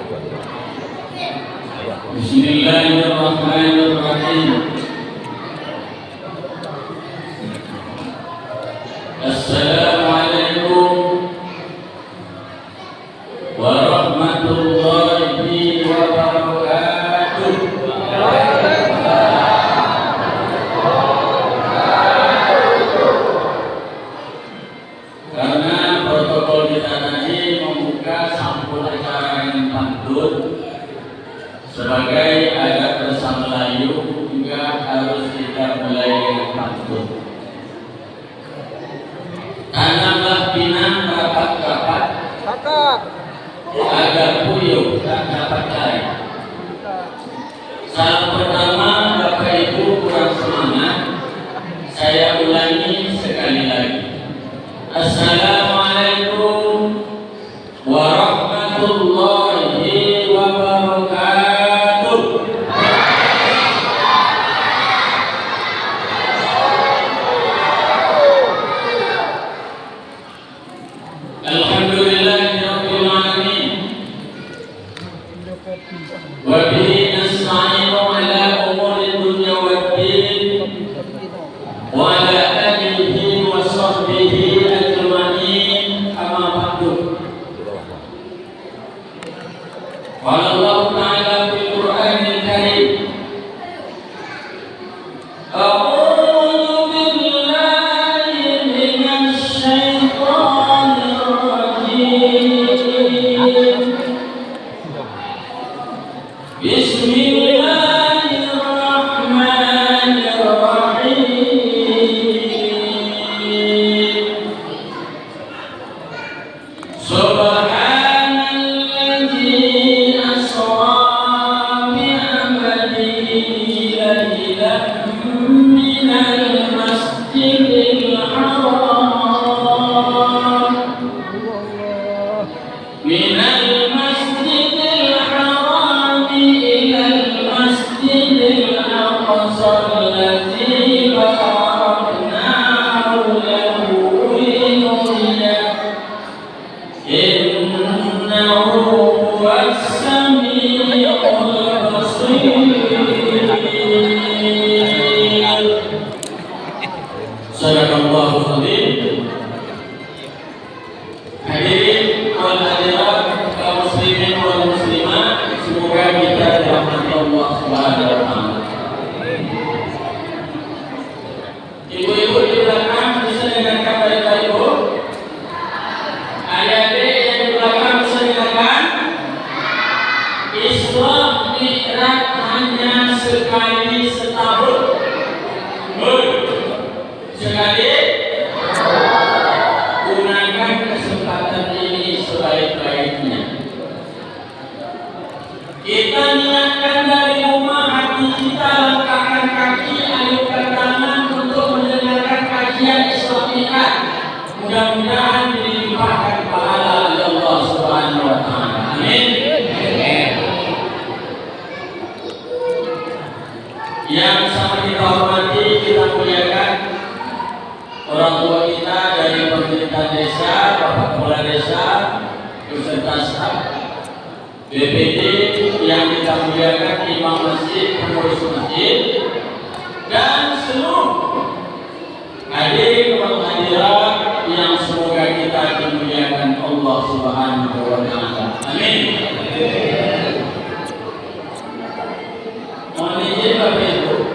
Bismillahirrahmanirrahim. Assalamualaikum warahmatullahi wabarakatuh. Karena protokol kita tadi membuka sampul acara yang pantun, sebagai adat Desa Melayu juga harus kita mulai dengan pantun. Tanamlah pinang rapat-rapat, agar puyuh tak dapat cari. Saat pertama Bapak Ibu kurang semangat, saya ulangi sekali lagi. Assalamualaikum warahmatullahi wabarakatuh. Alhamdulillahirabbil alamin. Wa bihi nasta'inu ala umuri dunya waddin. Wa ala alihi wa sahbihi ajma'in. Amma ba'du. Qala Allah Ta'ala fil Qur'anil Karim. A'udzu billahi minasy syaithanir rajim. Bismillahirrahmanirrahim. Subhanalladzi asra bi'abdihi laylan minal masjidil haram ilal masjidil aqsa alladzi barakna hawlahu linuriyah innahu huwas sami'ul basir. Sadaqallahul azim. Hadirin wal hadirat, kaum muslimin wal muslimat, semoga kita dirahmati Allah Subhanahu wa taala. Ibu-ibu di belakang bisa dengarkan baik-baik, Bu? Adik-adik yang di belakang bisa dengarkan? Isra Mi'raj hanya sekali setahun. Sekali. Gunakan kesempatan ini sebaik-baiknya. Kita niatkan dari rumah, hati kita, langkahkan kaki, ayunkan tangan untuk mendengarkan kajian Isra Mi'raj. Mudah-mudahan dilimpahkan pahala oleh Allah Subhanahu wa taala. Amin. Yang sama kita hormati, kita muliakan orang tua kita dari pemerintah desa, Bapak Kepala Desa, beserta staf BPD, yang kita muliakan imam masjid, pengurus masjid, dan seluruh hadirin wal hadirat yang semoga kita dimuliakan Allah Subhanahu wa taala. Amin. Mohon izin Bapak Ibu,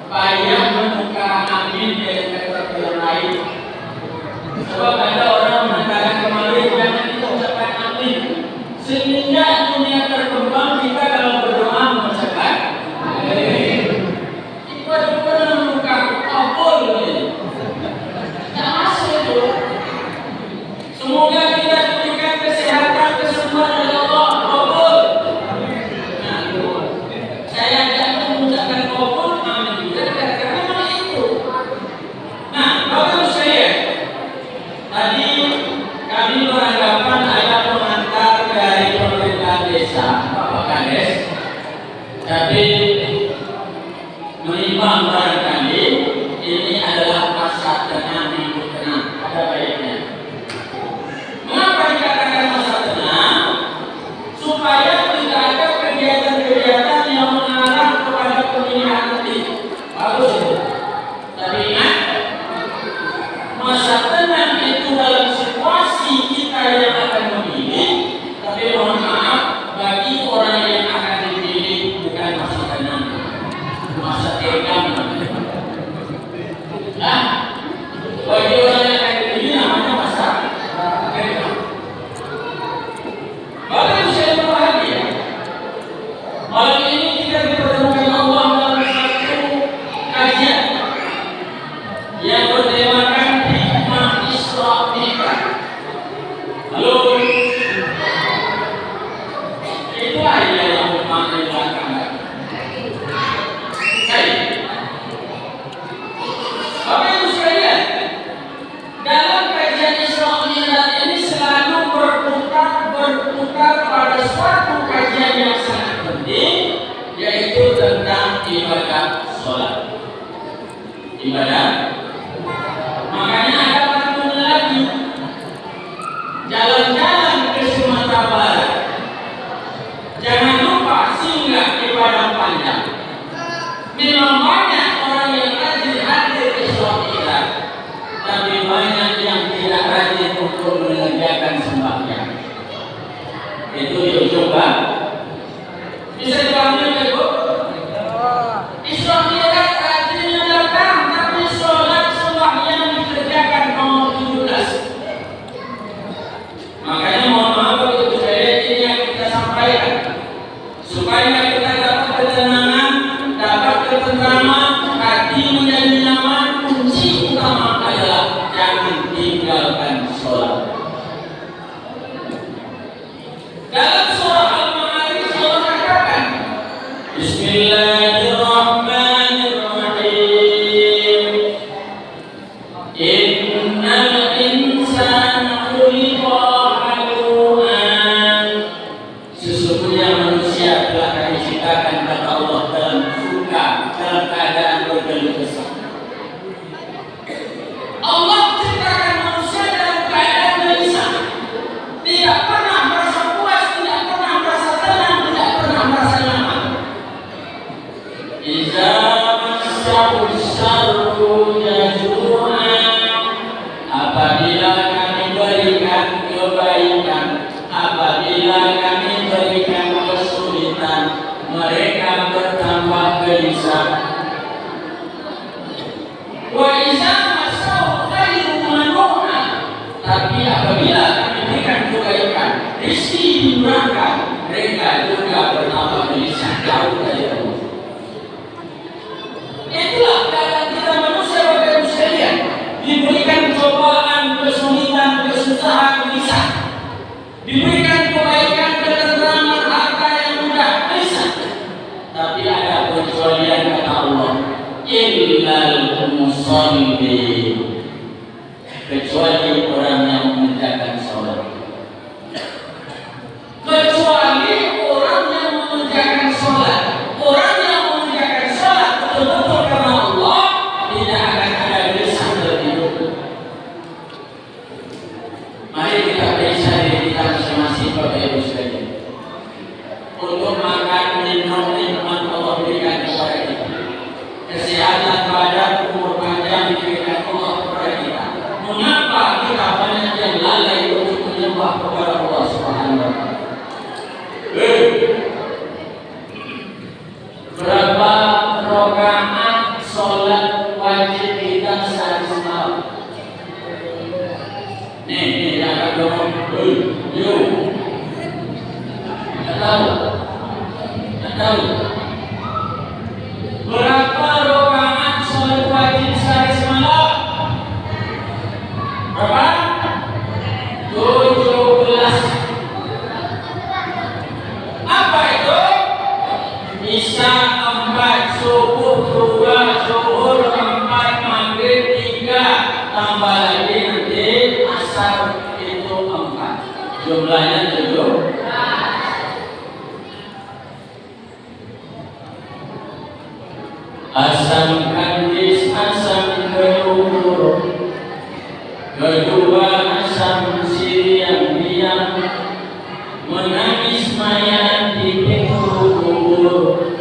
payah membuka amin dari kata yang lain. Sebab ada orang mengatakan kemarin jangan diucapkan amin. Semenjak dunia berkembang, kita kalau berdoa mengucapkan amin. Kita pernah membuka kabul ini. Tak masuk itu. Semoga kita diberikan kesehatan, kesembuhan dari Allah. Kabul. Nah, saya jangan mengucapkan kabul, amin juga karena itu. Nah, Bapak saya tadi kami beranggapan ada pengantar dari pemerintah desa, Bapak Kades, tapi menimbang barangkali ini adalah masa tenang, minggu tenang, ada baiknya. Mengapa dikatakan masa tenang? Supaya ibadah sholat. Ibadah. Makanya ada pantun lagi. Jalan-jalan ke Sumatera Barat. Jangan lupa singgah di Padang Panjang. Memang banyak orang yang rajin hadir ke sholat Id, tapi banyak yang tidak rajin untuk mengerjakan sembahyang. Itu dicoba. Bisa dipanggil ke Bu? Islam tidak rajin datang, tapi sholat sembahyang dikerjakan nomor 17. Makanya mohon maaf untuk ini yang kita sampaikan, supaya kita dapat ketenangan, dapat ketentraman, hati menjadi nyaman. Kunci utama adalah jangan tinggalkan sholat. Dalam surah Al-Ma'arij Allah katakan, Bismillahirrahmanirrahim. Innal insana khuliqa halu'an. Sesungguhnya manusia telah kami ciptakan kata Allah dalam suka, dalam keadaan berkeluh kesah. Allah ciptakan manusia dalam keadaan gelisah, tidak pernah merasa puas, tidak pernah merasa tenang, tidak pernah merasa nyaman. Iza masyahu syarru jazu'an. Apabila kami berikan kebaikan, apabila kami berikan kesulitan, mereka bertambah gelisah. Wa iza masyahu khairu manu'an. Tapi apabila kami berikan kebaikan, rezeki dimurahkan, mereka juga bertambah gelisah, jauh dari Allah. Itulah keadaan kita manusia Bapak Ibu sekalian, diberikan cobaan, kesulitan, kesusahan, gelisah, diberikan kebaikan, ketentraman, harta yang mudah, gelisah. Tapi ada pengecualian kata Allah, illal musallin, kecuali orang yang mengerjakan sholat. Kecuali orang yang mengerjakan sholat. Orang yang mengerjakan sholat betul-betul karena Allah, tidak akan ada gelisah dalam hidup. Mari kita periksa diri kita masing-masing Bapak Ibu sekalian. Untuk makan, minum, nikmat Allah berikan kepada kita. Kesehatan badan, umur panjang diberikan Allah kepada kita. Mengapa kita banyak yang lalai untuk menyembah kepada Allah Subhanahu wa Ta'ala? Berapa rakaat sholat wajib kita sehari semalam? Nih, jangan dong. Yuk. Tak tahu. Berapa rakaat sholat wajib sehari semalam? Berapa? 17. Apa itu? Isya 4, subuh 2, zuhur 4, maghrib 3, tambah lagi nanti asar itu 4. Jumlahnya 7. Asam kandis, asam kelubur, kedua asam siriang-biang, menangis mayat di pintu kubur,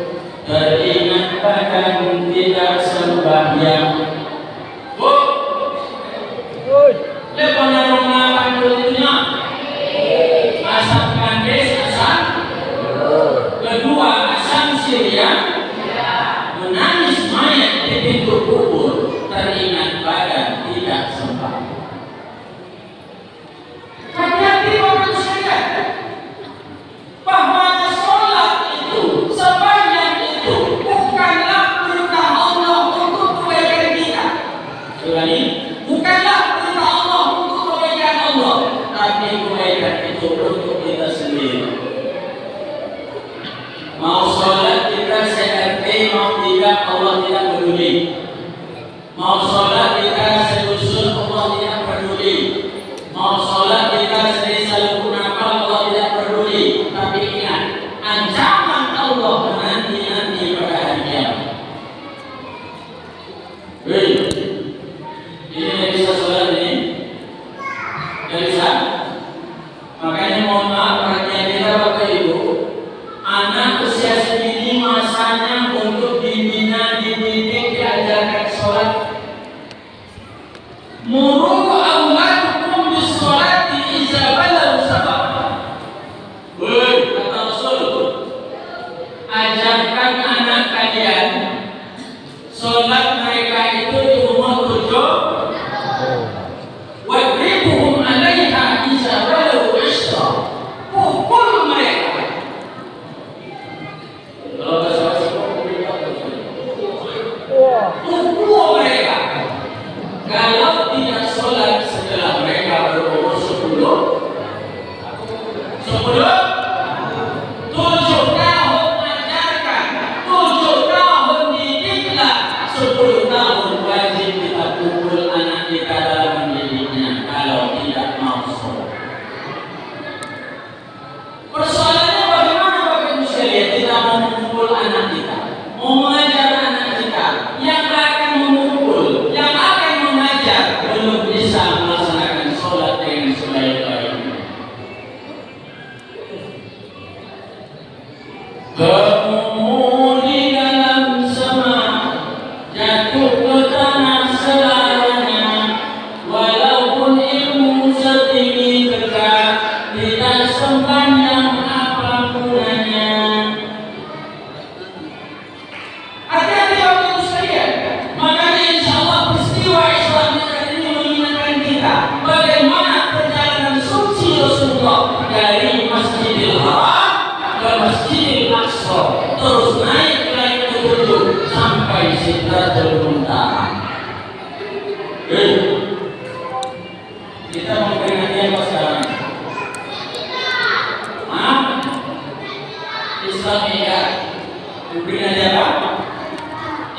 teringat badan tidak sembahyang. Bu, lepas narungan pandulnya, asam kandis, asam, kedua asam siriang, menangis mayat di pintu kubur, teringat badan tidak sembahyang. Hati-hati Bapak sekalian, bahwa sholat itu, sembahyang itu bukanlah perintah Allah untuk kebaikan kita. Ulangi, bukanlah perintah Allah untuk kebaikan Allah, tapi kebaikan itu untuk kita sendiri. Mau sholat kita CRT, mau tidak Allah tidak peduli. Mau sholat kita sedusun Allah tidak peduli. Mau sholat kita sedesa lukunapa Allah tidak peduli. Tapi ingat, ancaman Allah menanti-nanti pada hari kiamat. mencapai Sidratul Muntaha. Kita memperingati apa sekarang? Islam Mi'raj. Memperingati apa?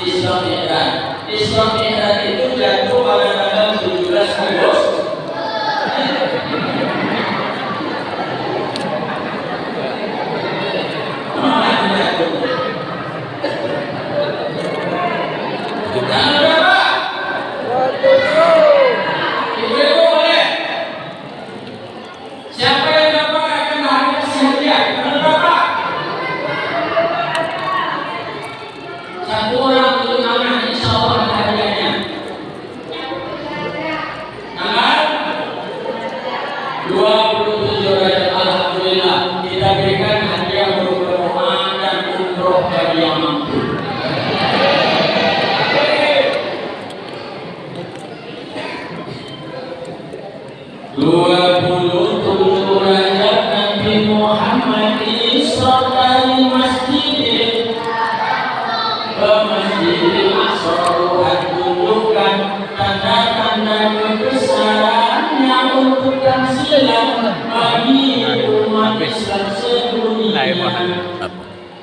Islam Mi'raj. Islam Mi'raj itu jatuh pada tanggal 17 Agustus.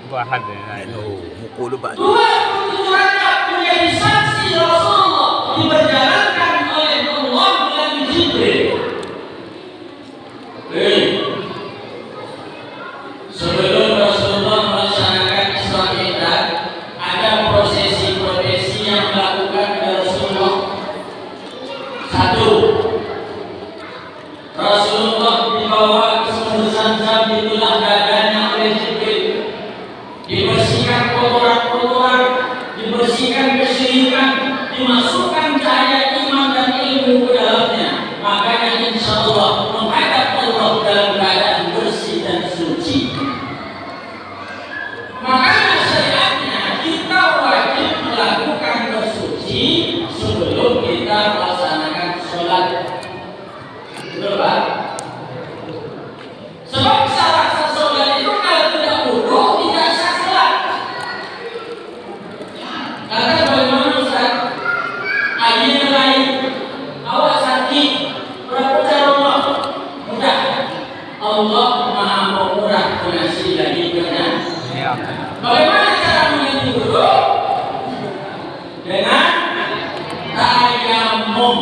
Bahan mukul lebat. 27 Rajab menjadi saksi Rasulullah diberjalankan oleh Allah melalui Jibril. Sebelum Rasulullah melaksanakan Isra Mi'raj, ada prosesi-prosesi yang dilakukan oleh Rasulullah. Satu, Rasulullah dibawa ke sumur Zamzam, ditulah dadanya oleh Jibril. Dibersihkan kotoran-kotoran, dibersihkan kesyirikan, dimasukkan cahaya iman dan ilmu ke dalamnya. Makanya insya Allah menghadap Allah dalam keadaan bersih dan suci. Makanya syariatnya kita wajib melakukan bersuci sebelum kita melaksanakan sholat. Betul Pak? Sebab syarat sholat itu kalau tidak wudu tidak sah sholat. Kata bagaimana Ustaz? Ayat lain, awak sakit, berapa cara Allah? Mudah. Allah Maha Pemurah pengasih lagi benar. Bagaimana cara mengganti wudu? Dengan tayamum.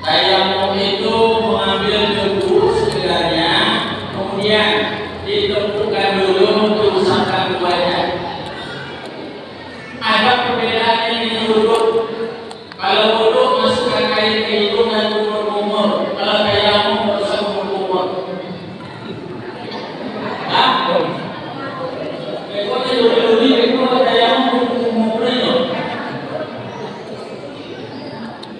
Tayamum itu mengambil debu segarnya, kemudian ditepukan dulu untuk usapkan wajah. Ada perbedaannya dengan wudu. Kalau wudu masukkan air ke hidung dan kumur-kumur. Kalau tayamum harus kumur-kumur.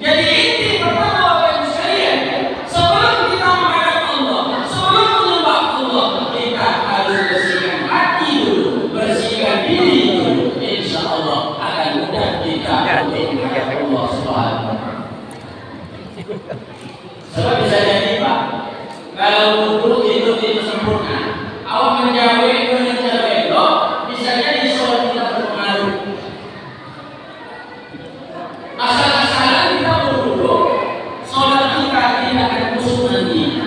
Jadi inti pertama Bapak Ibu sekalian, sebelum kita menghadap Allah, sebelum menyembah Allah, kita harus bersihkan hati dulu, bersihkan diri dulu. Insya Allah akan mudah kita menghadap Allah Subhanahu wa Ta'ala. Sebab bisa jadi Pak, kalau wudu itu sempurna, awak menjauhi dengan cara elok, bisa jadi sholat kita berpengaruh. Asal-asalan kita berwudu, sholat kita tidak akan kusuk nanti.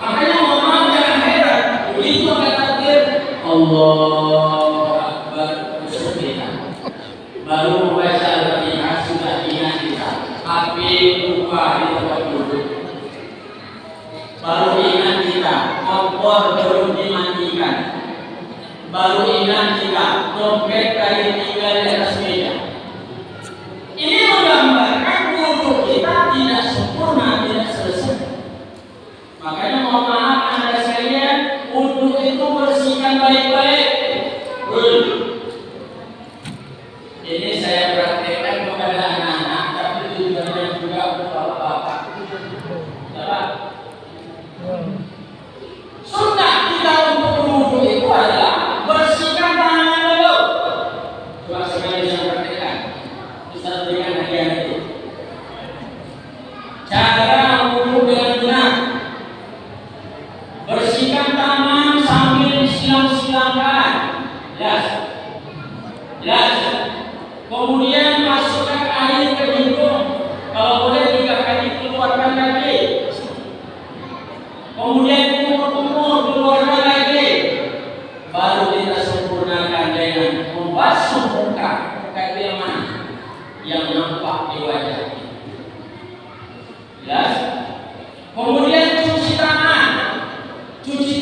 Makanya mohon maaf jangan heran, begitu ada takbir, Allahu Akbar, kusuk kita. Baru membaca Al-Fatihah sudah ingat kita, api lupa di tempat duduk. Baru ingat kita, kompor belum dimatikan. Baru ingat kita, dompet tadi tinggal di atas meja. Ini menggambarkan wudu kita tidak sempurna, tidak selesai. Makanya mohon maaf Anda sekalian, wudu itu bersihkan baik-baik. Ini saya praktekkan kepada anak-anak, tapi tujuannya juga untuk bapak-bapak. Sunnah kita untuk berwudu itu adalah bersihkan tangan dulu. Coba sekali saya praktekkan. Ustaz berikan hadiah itu. Cara wudu dengan benar. Bersihkan tangan sambil silang-silangkan. Jelas.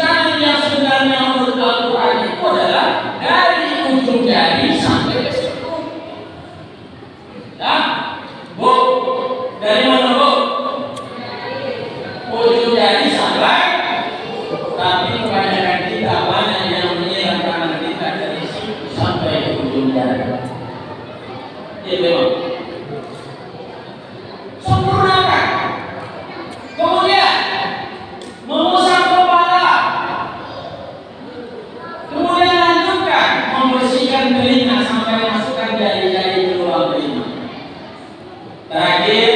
jalur yang sebenarnya menurut Al-Quran itu adalah dari ujung jari sampai ke siku. Ya, Bu, dari mana Bu? Ujung jari sampai, tapi kebanyakan kita banyak yang menyiram tangan kita dari siku sampai ke ujung jari. Ya memang. Sempurnakan. Kemudian mengusap kepala. Kemudian lanjutkan membersihkan telinga sampai masukkan jari-jari ke lubang telinga. Terakhir,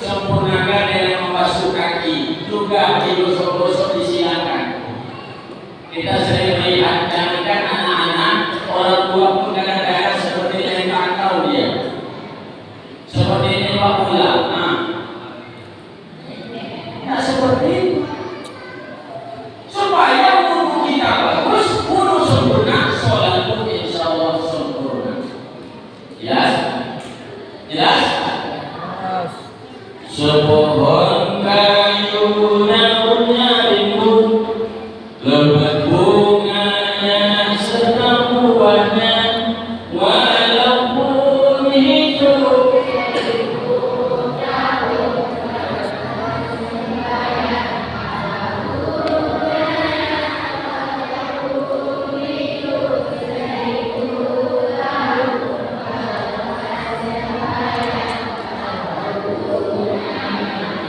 sempurnakan dengan membasuh kaki. Juga digosok-gosok disilakan. Kita sering melihat jangankan anak-anak, orang tua pun kadang-kadang seperti yang kacau dia. Seperti ini Pak Pula. Nah, seperti itu. Supaya wudu kita bagus, wudu sempurna, sholat pun insya Allah sempurna. Jelas? Jelas? Sepohon kayu daunnya rimbun, lebat bunganya serta buahnya, walaupun hidup.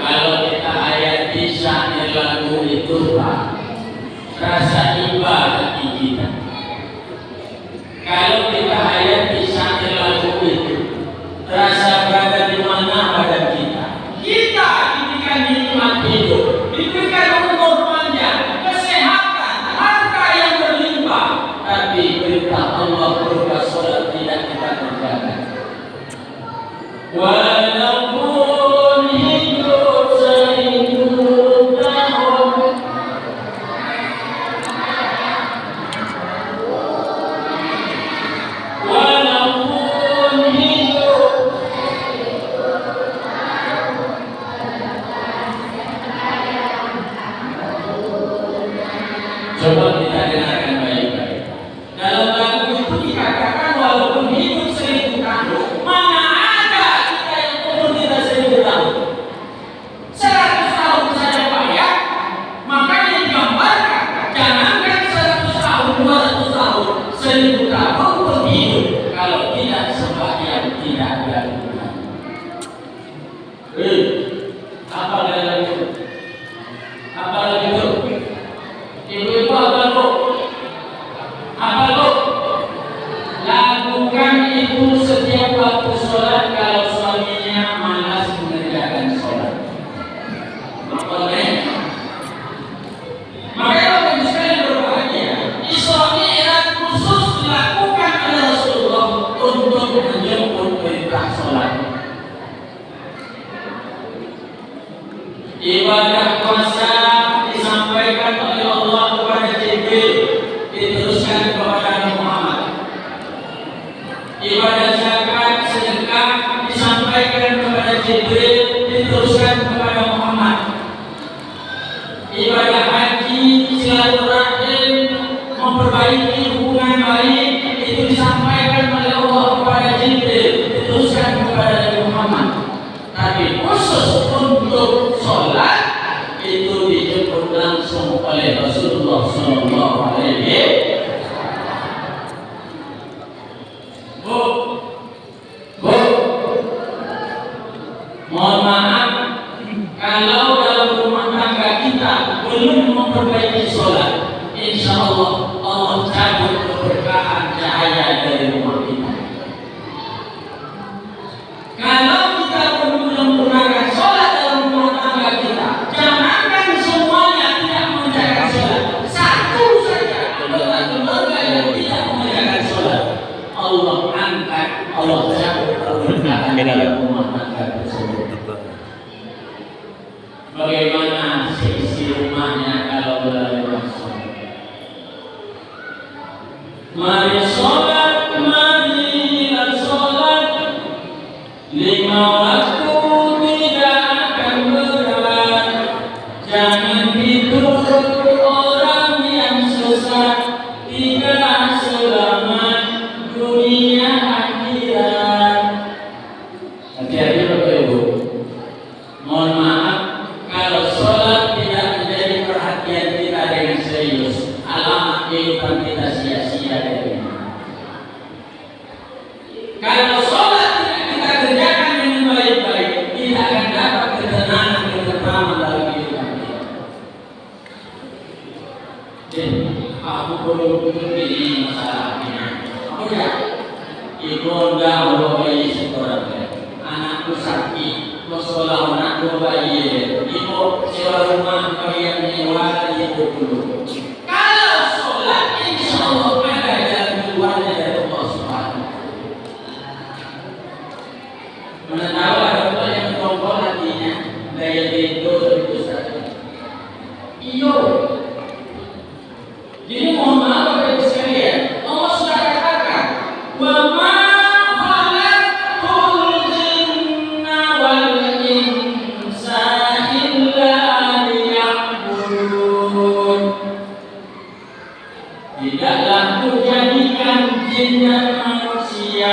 Kalau kita ayat syair lagu itu Pak, rasa iba hati kita. Kalau kita ayat syair lagu itu, rasa berada di mana badan kita. Kita diberikan nikmat hidup, diberikan umur panjang, kesehatan, harta yang berlimpah, tapi perintah Allah berupa sholat tidak kita kerjakan. Walaupun hidup seribu tahun, walaupun hidup, coba kita dengarkan baik-baik. Dalam lagu itu dikatakan walaupun hidup seribu tahun, mana ada kita yang umur kita 1000 tahun. 100 tahun saja payah, makanya digambarkan jangankan 100 tahun, 200 tahun, 1000 tahun pun hidup kalau tidak sembahyang tidak ada gunanya. Apa lagi itu? Apa lagi itu? Ibu-ibu apa lu? Apa lu? Lakukan itu setiap waktu sholat kalau suaminya malas mengerjakan sholat. Makanya Bapak Ibu sekalian berbahagia, Isra Mi'raj khusus dilakukan oleh Rasulullah untuk menjemput perintah sholat. Ibadah puasa disampaikan oleh Allah kepada Jibril, diteruskan kepada Nabi Muhammad. Ibadah zakat, sedekah disampaikan kepada Jibril, diteruskan kepada Muhammad. Ibadah haji, silaturahim, memperbaiki hubungan baik, itu disampaikan oleh Allah kepada Jibril, diteruskan kepada Nabi Muhammad. Tapi khusus untuk sholat itu dijemput langsung oleh Rasulullah SAW. Mohon maaf kalau dalam rumah tangga kita belum memperbaiki sholat, insya Allah Allah cabut keberkahan cahaya dari rumah kita. Kalau kita belum menyempurnakan sholat dalam rumah tangga kita, jangankan semuanya tidak mengerjakan sholat, satu saja keluarga yang tidak mengerjakan sholat, Allah angkat, Allah cabut keberkahan dalam rumah tangga tersebut. Bagaimana seisi rumahnya kalau berada sholat? Mari sholat, marilah sholat, 5 waktu tidak akan berat. Jangan tidur orang kehidupan kita sia-sia dari ini. Kalau sholat tidak kita kerjakan dengan baik-baik, kita akan dapat ketenangan dalam kehidupan kita. Jadi, aku betul-betul ini masalahnya. Aku ya, ibu dah bayi sekolah, anakku sakit, mau sekolah anakku bayi, ibu sewa rumah kalian nyewa ibu dulu. Kalau sholat, insya Allah ada jalan keluarnya dari Allah Subhanahu. Mana tahu ada orang yang mengompol hatinya daya itu saja. Iyo. Jadi mohon maaf Bapak Ibu sekalian, Allah sudah katakan, wa ma khalaqtul jinna wal insa illa liya'budun. Tidaklah kujadikan jin dan manusia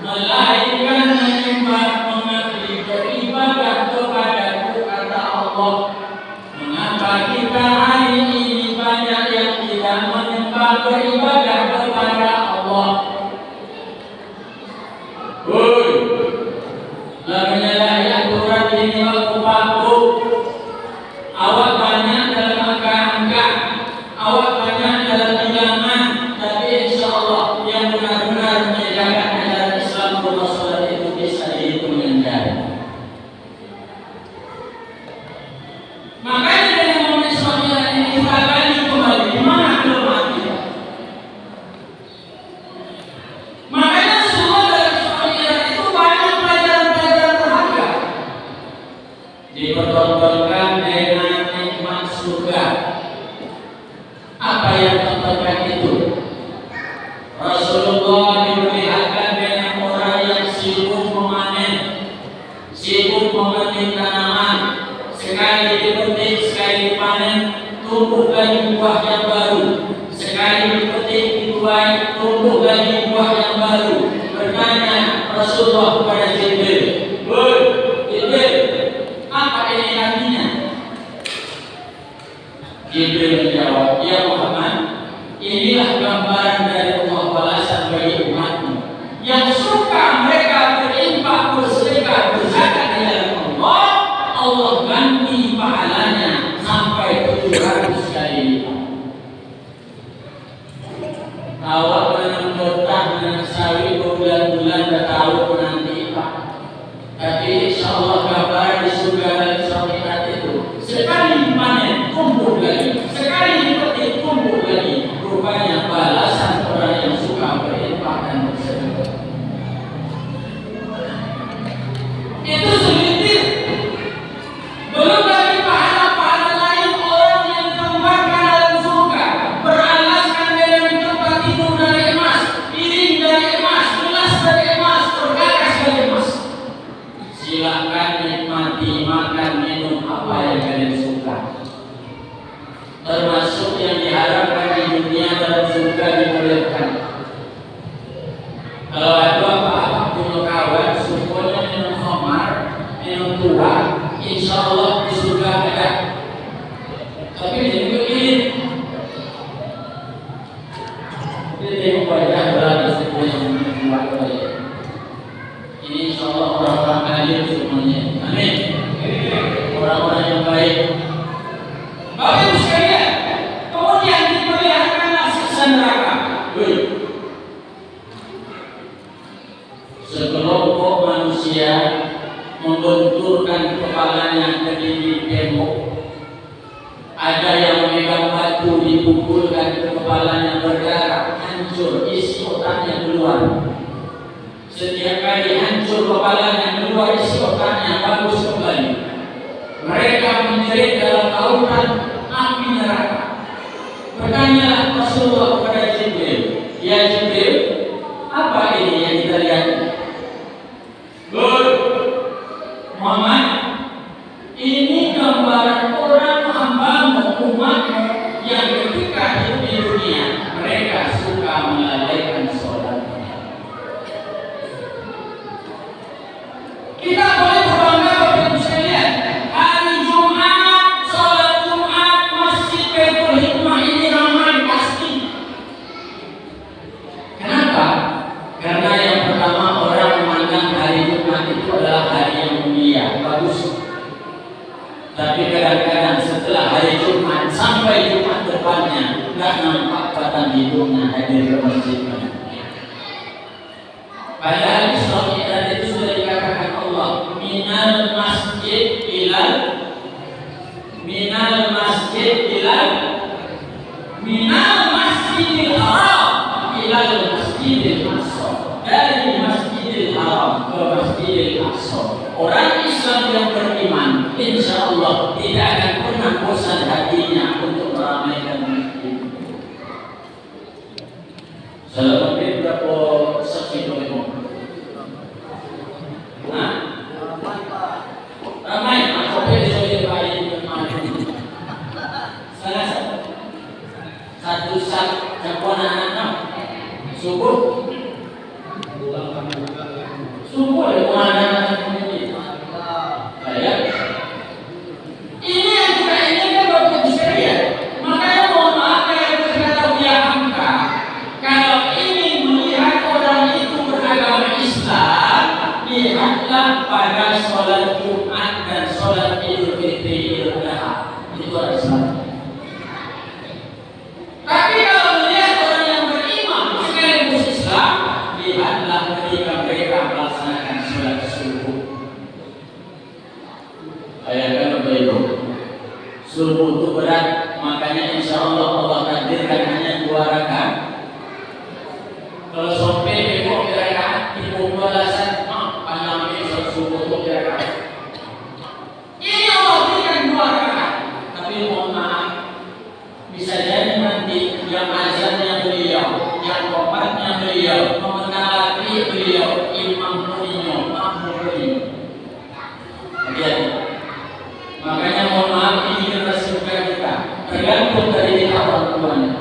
melainkan menyembah, mengabdi, beribadah kepadaku, kata Allah. Mengapa kita hari ini banyak yang tidak menyembah, beribadah kepada Allah? Woi, lagunya yang turun ini aku paku. Awak banyak dalam angka-angka, awak banyak dalam bilangan, tapi insya Allah yang benar-benar menjaga ajaran Islam rumah sholat itu bisa dihitung dengan jari. Makanya dari momen sholat ini kita gali kembali di mana kelemahan kita. Makanya semua dalam sholat itu banyak pelajaran-pelajaran berharga. Dipertontonkan dengan nikmat surga. Apa yang ditontonkan itu? Rasulullah diperlihatkan dengan orang yang sibuk memanen, sibuk memanen tanaman. Sekali dipetik, sekali dipanen, tumbuh lagi buah yang baru. Sekali dipetik, dituai, tumbuh lagi buah yang baru. Bertanya Rasulullah kepada Jibril, "Woi, Jibril, apa ini artinya?" Jibril menjawab, "Ya Muhammad, inilah gambaran dari Allah balasan bagi umatmu yang suka mereka berinfak, bersedekah, berzakat di dalam Allah. Allah ganti pahalanya sampai 700 kali lipat." Awak menanam kentang, menanam sawi berbulan-bulan dah tahu menanti Pak. Tapi insya Allah gambaran di surga dan syariat itu sekali dipanen tumbuh lagi, sekali dipetik tumbuh lagi. Rupanya balasan orang yang suka berinfak dan bersedekah. Itu selintir. Belum lagi pahala-pahala lain orang yang ditempatkan dalam surga, beralaskan dengan tempat tidur dari emas, piring dari emas, gelas dari emas, perkakas dari emas. Silakan nikmati, makan, minum apa yang kalian suka. Termasuk yang diharapkan di dunia dalam surga dibolehkan. Kalau ada apa-apa punya kawan, supaya minum khamar, minum tua, insya Allah di surga ada. Tapi jadi begini, jadi wajah berada sebenarnya membuat wajah. Ini insya Allah orang-orang alim semuanya. Amin. Orang-orang yang baik. Bapak Ibu sekalian, kemudian diperlihatkanlah siksa neraka. Sekelompok manusia membenturkan kepalanya ke dinding tembok. Ada yang memegang batu dipukulkan ke kepalanya, berdarah, hancur, isi otaknya keluar. Setiap kali hancur kepalanya, keluar isi otaknya, bagus kembali. Mereka menjerit dalam lautan api neraka. Bertanyalah Rasulullah kepada Jibril, "Ya Jibril, apa ini yang kita lihat?" Muhammad, ini gambaran orang hambamu, umatmu yang ketika hidup di dunia mereka suka melalaikan sholat. Kita boleh berbangga Bapak Ibu sekalian, hari Jumat, sholat Jumat, Masjid Baitul Hikmah ini ramai, pasti pemanfaatan hidupnya hadir ke masjid. Padahal Isra Mi'raj itu sudah dikatakan Allah, minal masjid ilal masjidil haram ilal masjidil aqsa, dari masjidil haram ke masjidil aqsa. Orang Islam yang beriman insya Allah tidak akan pernah bosan hatinya untuk meramaikan masjid. Salam berapa saksi itu? Ramai, masuk ke sini baik salah satu jam anak subuh anak saya ini yang kita inginkan Bapak sekalian. Makanya mohon maaf yang berkata ya angka, kalau ingin melihat orang itu beragama Islam, lihatlah pada sholat Jumat dan sholat Idul Fitri Idul Adha, itu ada Islam. Tapi kalau melihat orang yang beriman sekaligus Islam, lihatlah ketika mereka melaksanakan sholat subuh. Bayangkan Bapak Ibu, subuh itu berat, makanya insya Allah takdirkan hanya 2 rakaat. Kalau sampai Ibu rakaat, Ibu balasan, panjang sholat subuh itu rakaat. Ini Allah berikan 2 rakaat, tapi mohon maaf, bisa jadi nanti yang azannya beliau, yang wafatnya beliau, mengenalati beliau, Imam Mourinho, lihat. Makanya mohon maaf, ini generasi muda kita tergantung dari kita orang tuanya.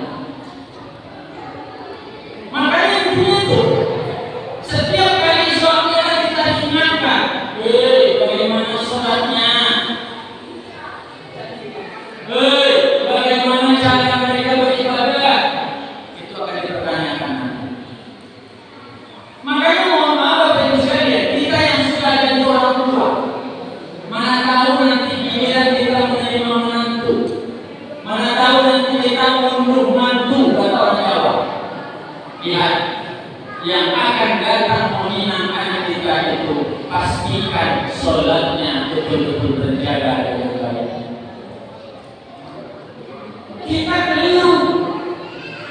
Makanya begitu, setiap kali sholatnya kita diingatkan, bagaimana sholatnya? Bagaimana cara mereka beribadah? Itu akan dipertanyakan. Makanya mohon maaf Bapak Ibu sekalian, kita yang sudah jadi orang tua, mana tahu nanti giliran kita menerima menantu, mana tahu nanti kita mundur mantu, kata orang Jawa. Lihat, yang akan datang menghina anak kita itu, pastikan sholatnya betul-betul terjaga dengan baik. Kita keliru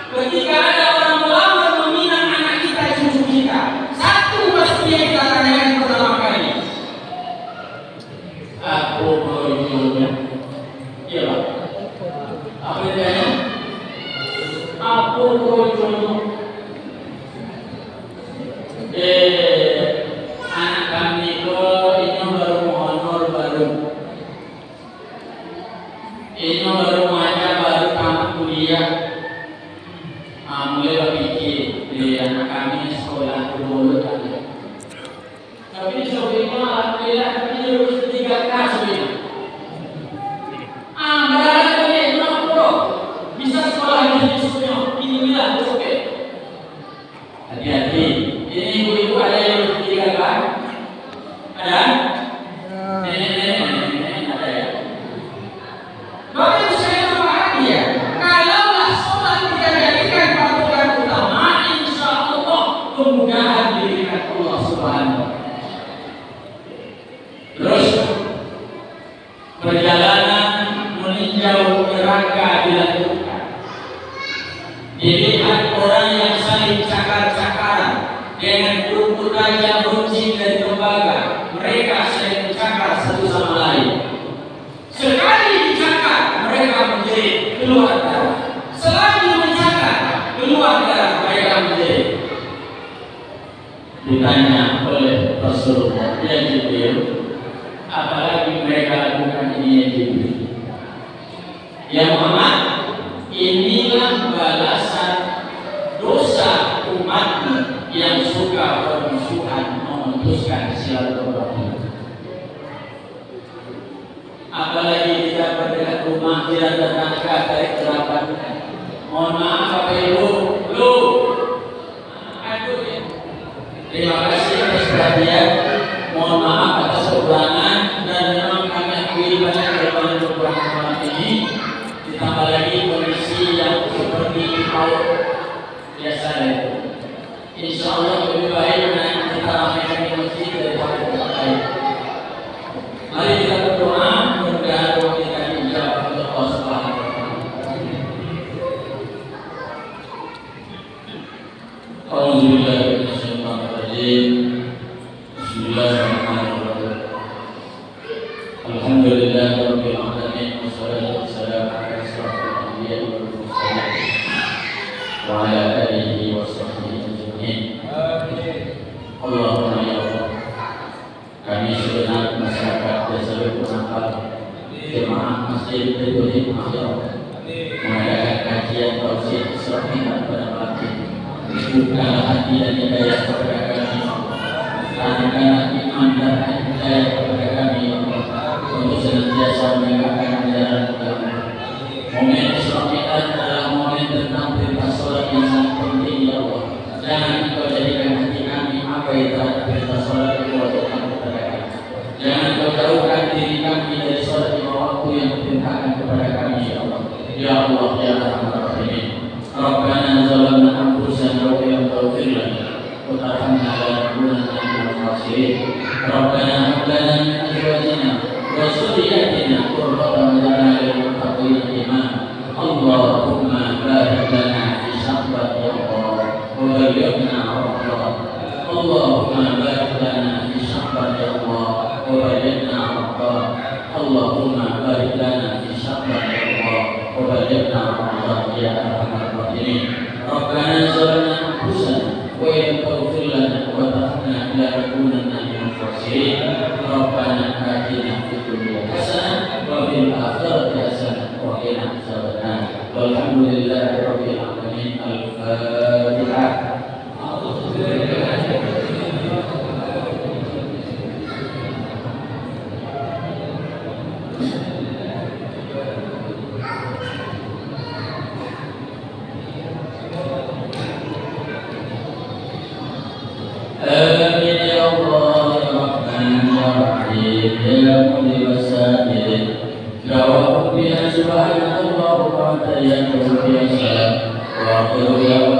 ketika ada orang melamar meminang anak kita, cucu kita. Satu pasti yang kita tanyakan pertama kali, aku berjodohnya, iya Pak. Apa ditanya? Aku berjodoh. Anak kami itu ini baru honor baru. Ini baru aja baru tamat kuliah. Mulai berpikir di anak kami sekolah dulu kan. Tapi soalnya alhamdulillah tapi lulus 3 kelas ini. Berada di Bro, bisa sekolah di Sunya. Inilah oke. Hati-hati. Ini ibu-ibu ada yang lulus 3 kelas? Ada? Nenek ada ya. Bapak Ibu saya berbahagia. Kalaulah sholat kita jadikan patokan utama, insya Allah kemudahan diberikan Allah Subhanahu. Terus perjalanan meninjau neraka dilakukan. Dilihat orang yang saling cakar-cakaran dengan kumpul raja runcing dan tembaga. Mereka saling mencakar satu sama lain. Sekali dicakar, mereka menjerit, keluar darah. Selagi mencakar, keluar darah, mereka menjerit. Ditanya oleh Rasulullah, ya Jibril, apalagi mereka lakukan ini ya Jibril? Ya Muhammad, inilah balasan dosa umatmu yang suka bermusuhan memutuskan silaturahmi. Apalagi kita berdekat rumah jiran tetangga dari kerabat. Mohon maaf Bapak Ibu, terima kasih atas perhatian. Mohon maaf atas kekurangan dan memang kami akui banyak kelemahan beberapa ini. Ditambah lagi kondisi yang seperti kalau biasa itu. Insya Allah lebih baik kita ramaikan di masjid daripada tempat lain. Mari kita berdoa, mudah-mudahan doa kita dijawab oleh Allah Subhanahu wa Ta'ala. Alhamdulillah, Bismillahirrahmanirrahim. Alhamdulillahirabbil alamin wassalatu wassalamu ala asyrafil anbiya'i wal mursalin wa ala alihi wa sahbihi ajma'in. Allahumma ya Allah, kami segenap masyarakat Desa Bekunangkal, jemaah masjid Ridho Hikmah ya Allah, mengadakan kajian tauhid Isra' pada malam ini. Bukalah hati dan hidayah kepada kami ya Allah. Tanamkanlah iman dan hidayah kepada kami ya Allah, untuk senantiasa menegakkan ajaran agama. Momen Isra' adalah momen tentang perintah sholat yang sangat penting ya Allah. Jangan Engkau jadikan hati kami abai terhadap perintah sholat yang diwajibkan kepada kami. Jangan Engkau jauhkan diri kami dari sholat lima waktu yang diperintahkan kepada kami ya Allah. Ya Allah ya Arhamar Rahimin. Rabbana zalamna anfusana wa illam taghfir lana wa tarhamna lanakunanna minal khasirin. Rabbana hab lana min azwajina wa dhurriyyatina qurrata a'yun waj'alna lil muttaqina imama. Allahumma barik lana fi syahwati ya Allah wa ballighna Ramadan. Allahumma barik lana fi syahwati ya Allah wa ballighna Ramadan. Allahumma barik lana fi syahwati ya Allah wa ballighna Ramadan ya Arhamar Rahimin. Rabbana zalamna anfusana wa illam taghfir lana wa tarhamna lanakunanna minal khasirin. Rabbana atina fid dunya hasanah wa fil akhirati hasanah wa qina adzabannar. Walhamdulillahi rabbil alamin. Al-Fatihah. Amin ya Allah ya Rahman ya Rahim ya Mu'min was-Sabirin. Jawab biha subhanallah wa ta'ala ya Rabbi ya salam wa akhiru ya